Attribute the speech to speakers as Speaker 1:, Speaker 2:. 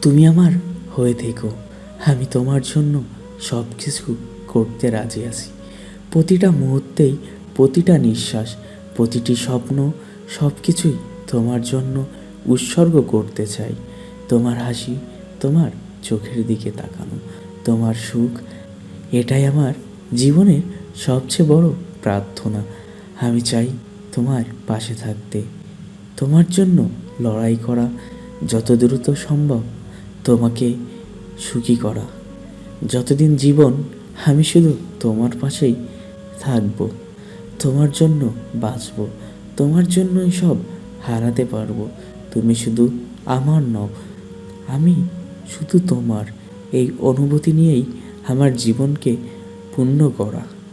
Speaker 1: তুমি আমার হয়ে থেকো, আমি তোমার জন্য সব কিছু করতে রাজি আছি। প্রতিটা মুহূর্তেই, প্রতিটা নিঃশ্বাস, প্রতিটি স্বপ্ন, সব কিছুই তোমার জন্য উৎসর্গ করতে চাই। তোমার হাসি, তোমার চোখের দিকে তাকানো, তোমার সুখ, এটাই আমার জীবনের সবচেয়ে বড় প্রার্থনা। আমি চাই তোমার পাশে থাকতে, তোমার জন্য লড়াই করা, যত দ্রুত সম্ভব তোমাকে সুখী করা। যতদিন জীবন, আমি শুধু তোমার পাশেই থাকবো, তোমার জন্য বাঁচবো, তোমার জন্যই সব হারাতে পারবো। তুমি শুধু আমার নও, আমি শুধু তোমার। এই অনুভূতি নিয়েই আমার জীবনকে পূর্ণ করা।